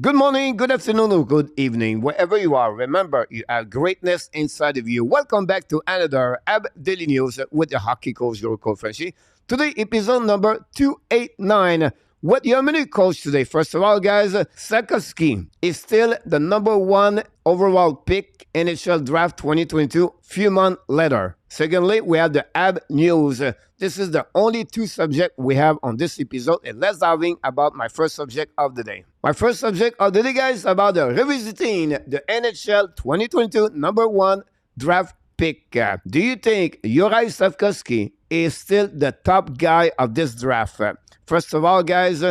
Good morning, good afternoon, or good evening, wherever you are. Remember, you have greatness inside of you. Welcome back to another AB Daily News with the hockey coach, your coach FRENCHY. Today, episode number 289. What your mini coach today? First of all, guys, Slafkovsky is still the number one overall pick NHL Draft 2022 few months later. Secondly, we have the AB News. This is the only two subjects we have on this episode, and let's dive in about my first subject of the day. My first subject of the day, guys, about the revisiting the NHL 2022 number one draft pick. Do you think Juraj Slafkovsky is still the top guy of this draft? First of all, guys,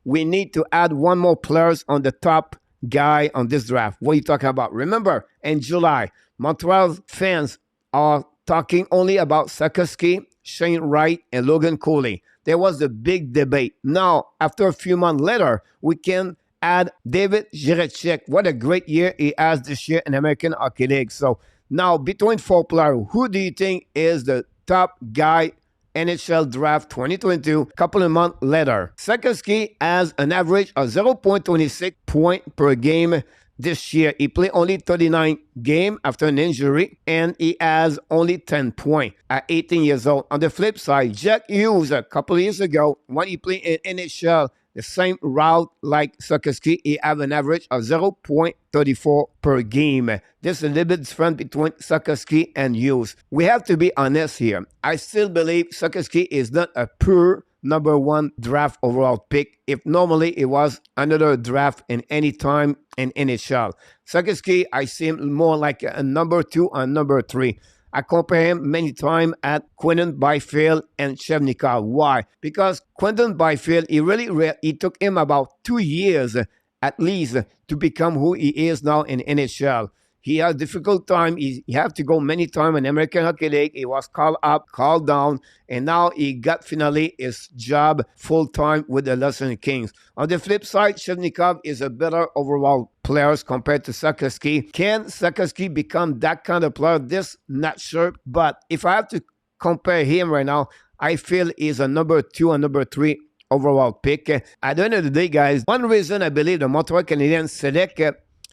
we need to add one more players on the top guy on this draft. What are you talking about? Remember, in July, Montreal fans are talking only about Slafkovsky, Shane Wright, and Logan Cooley. There was a big debate. Now, after a few months later, we can add David Jiricek. What a great year he has this year in American Hockey League. So now, between four players, who do you think is the top guy NHL Draft 2022, couple of months later? Slafkovsky has an average of 0.26 points per game this year. He played only 39 games after an injury, and he has only 10 points at 18 years old. On the flip side, Jack Hughes, a couple of years ago, when he played in NHL, the same route like Slafkovsky, he have an average of 0.34 per game. There's a little bit different between Slafkovsky and Hughes. We have to be honest here. I still believe Slafkovsky is not a pure number one draft overall pick. If normally it was another draft in any time in NHL. Slafkovsky, I see him more like a number two or number three. I compare him many times at Quinton Byfield and Chevnikov. Why? Because Quinton Byfield, it took him about 2 years at least to become who he is now in NHL. He had a difficult time. He had to go many times in American Hockey League. He was called up, called down, and now he got finally his job full-time with the Los Angeles Kings. On the flip side, Chevnikov is a better overall player compared to Slafkovsky. Can Slafkovsky become that kind of player? This, not sure. But if I have to compare him right now, I feel he's a number two and number three overall pick. At the end of the day, guys, one reason I believe the Montreal Canadiens select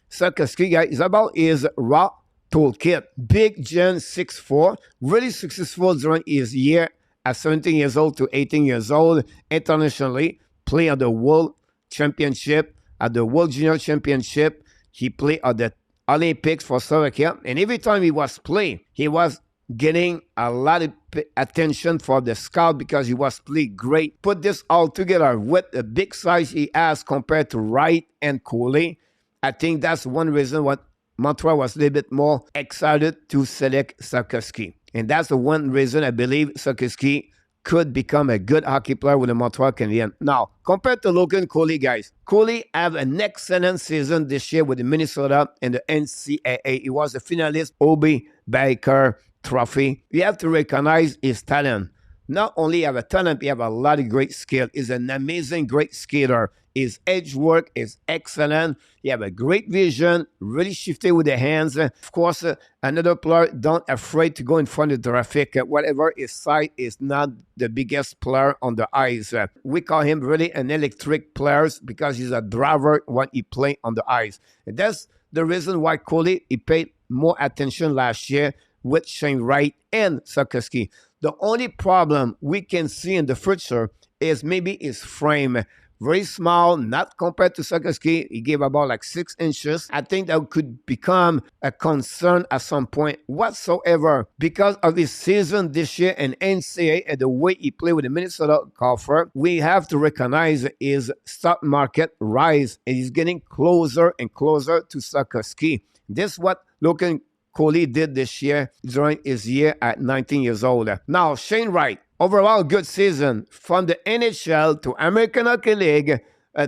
Slafkovsky, guy, is about his raw toolkit. Big Gen 6'4", really successful during his year at 17 years old to 18 years old internationally. Play at the World Championship, at the World Junior Championship. He played at the Olympics for Slovakia, and every time he was playing, he was getting a lot of attention for the scout because he was playing great. Put this all together with the big size he has compared to Wright and Cooley, I think that's one reason why Montreal was a little bit more excited to select Slafkovsky. And that's the one reason I believe Slafkovsky could become a good hockey player with the Montreal Canadiens. Now, compared to Logan Cooley, guys, Cooley have an excellent season this year with the Minnesota and the NCAA. He was a finalist Obi Baker Trophy. You have to recognize his talent. Not only have a talent, he have a lot of great skill. He's an amazing, great skater. His edge work is excellent. He have a great vision, really shifty with the hands. Of course, another player, don't afraid to go in front of the traffic. Whatever his size is not the biggest player on the ice. We call him really an electric player because he's a driver when he play on the ice. And that's the reason why Cooley, he paid more attention last year with Shane Wright and Slafkovsky. The only problem we can see in the future is maybe his frame. Very small, not compared to Slafkovsky. He gave about like 6 inches. I think that could become a concern at some point whatsoever because of his season this year in NCAA and the way he played with the Minnesota golfer. We have to recognize his stock market rise, and he's getting closer and closer to Slafkovsky. This is what Logan Cooley did this year during his year at 19 years old. Now, Shane Wright, overall good season from the NHL to American Hockey League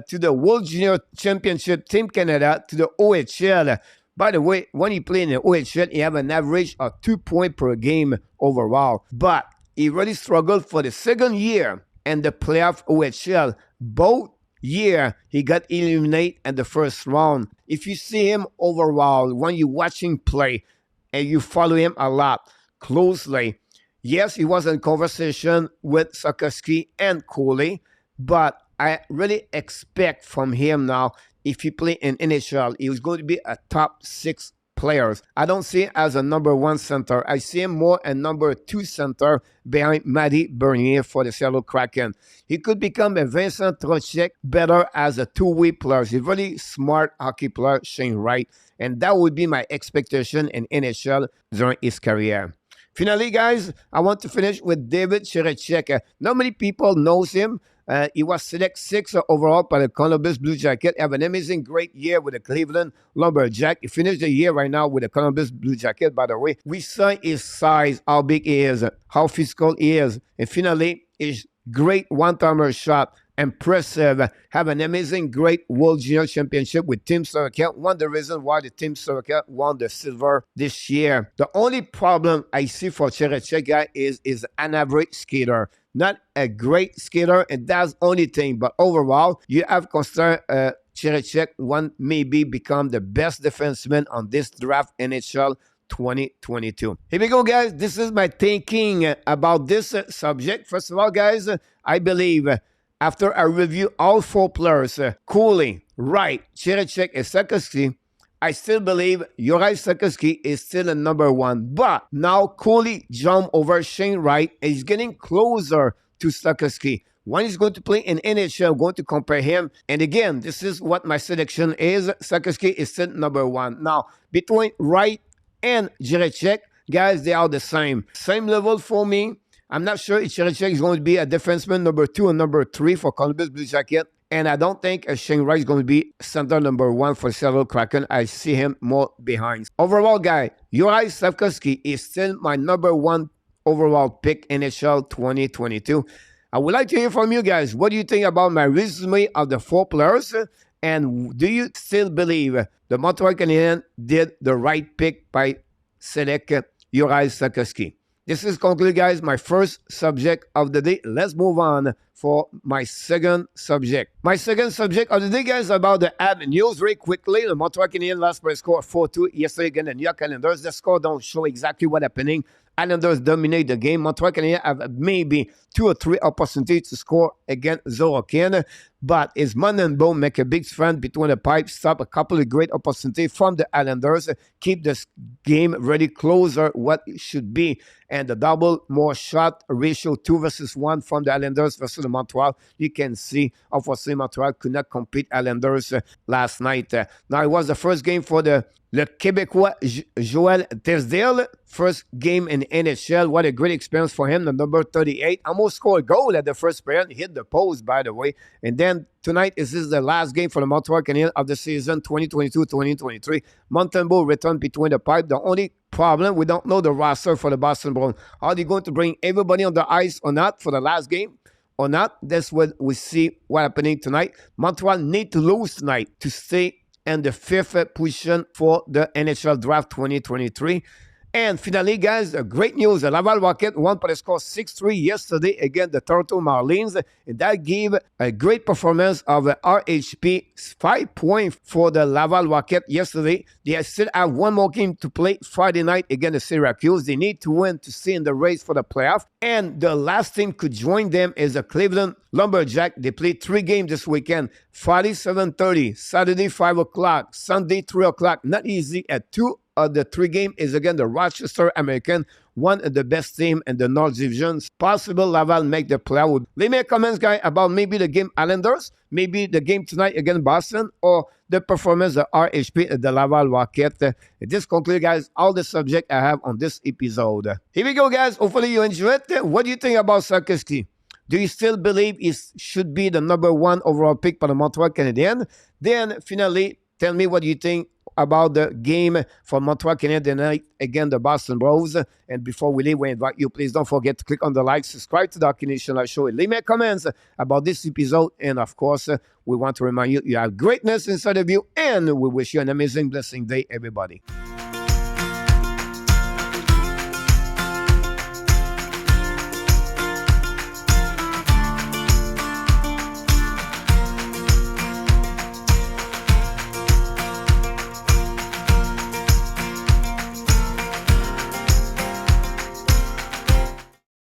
to the World Junior Championship Team Canada to the OHL. By the way, when he played in the OHL, he had an average of 2 points per game overall. But he really struggled for the second year in the playoff OHL. Both year he got eliminated in the first round. If you see him overall, when you watch him play and you follow him a lot closely, yes, he was in conversation with Slafkovsky and Cooley, but I really expect from him now if he play in NHL, he was going to be a top 6 players. I don't see him as a number 1 center. I see him more a number 2 center behind Matty Bernier for the Seattle Kraken. He could become a Vincent Trocheck better as a two-way player. He's a really smart hockey player, Shane Wright, and that would be my expectation in NHL during his career. Finally, guys, I want to finish with David Jiricek. Not many people knows him. He was selected 6th overall by the Columbus Blue Jackets. He have an amazing, great year with the Cleveland Lumberjack. He finished the year right now with the Columbus Blue Jackets, by the way. We saw his size, how big he is, how physical he is. And finally, his great one-timer shot. Impressive. Have an amazing, great World Junior Championship with Team Soroka. One of the reasons why the Team Soroka won the silver this year. The only problem I see for Jiricek guy is an average skater. Not a great skater, and that's the only thing. But overall, you have considered Jiricek one maybe become the best defenseman on this draft NHL 2022. Here we go, guys. This is my thinking about this subject. First of all, guys, I believe after I review all 4 players, Cooley, Wright, Jiricek, and Slafkovsky, I still believe Juraj Slafkovsky is still a number 1. But now Cooley jumped over Shane Wright and he's getting closer to Slafkovsky. When he's going to play in NHL, I'm going to compare him. And again, this is what my selection is. Slafkovsky is still number 1. Now, between Wright and Jiricek, guys, they are the same. Same level for me. I'm not sure if Jiricek is going to be a defenseman number 2 and number 3 for Columbus Blue Jackets. And I don't think Shane Wright is going to be center number 1 for Seattle Kraken. I see him more behind. Overall, guy, Juraj Slafkovsky is still my number 1 overall pick in NHL 2022. I would like to hear from you guys. What do you think about my resume of the 4 players? And do you still believe the Montreal Canadiens did the right pick by selecting Juraj Slafkovsky? This is concluded, guys, my first subject of the day. Let's move on for my second subject. My second subject of the day, guys, about the Habs news. Very quickly, the Montreal Canadiens lost by a score of 4-2 yesterday against the New York Islanders. The score don't show exactly what's happening. Islanders dominate the game. Montreal Canadiens have maybe 2 or 3 opportunities to score against Sorokin, but his man and bone make a big strand between the pipes, stop a couple of great opportunities from the Islanders, keep this game really closer what it should be. And the double more shot ratio 2 versus 1 from the Islanders versus the Montreal. You can see, unfortunately, Montreal could not compete Islanders last night. Now, it was the first game for Le Québécois Joël Teasdale, first game in NHL. What a great experience for him. The number 38 almost scored a goal at the first period. Hit the post, by the way. And then tonight, this is the last game for the Montreal Canadiens of the season 2022-2023. Montembeault returned between the pipe. The only problem, we don't know the roster for the Boston Bruins. Are they going to bring everybody on the ice or not for the last game? Or not? That's what we see what's happening tonight. Montreal need to lose tonight to stay in the 5th position for the NHL Draft 2023. And finally, guys, great news. The Laval Rocket won by the score 6-3 yesterday against the Toronto Marlies. And that gave a great performance of RHP, 5 points for the Laval Rocket yesterday. They still have one more game to play Friday night against the Syracuse. They need to win to stay in the race for the playoff. And the last team could join them is the Cleveland Lumberjack. They played 3 games this weekend. Friday, 7:30. Saturday, 5 o'clock. Sunday, 3 o'clock. Not easy at 2 of the 3 game is again the Rochester American, one of the best team in the North Division. Possible Laval make the playoff. Leave me a comments, guys, about maybe the game Islanders, maybe the game tonight against Boston, or the performance of RHP at the Laval Rocket. This concludes, guys, all the subject I have on this episode. Here we go, guys. Hopefully you enjoyed it. What do you think about Slafkovsky? Do you still believe he should be the number 1 overall pick for the Montreal Canadiens? Then, finally, tell me what you think about the game for Montreal Canadiens tonight against the Boston Bruins. And before we leave, we invite you, please don't forget to click on the like, subscribe to the Hockey Nation Live Show, and leave me comments about this episode. And of course, we want to remind you, you have greatness inside of you, and we wish you an amazing, blessing day, everybody.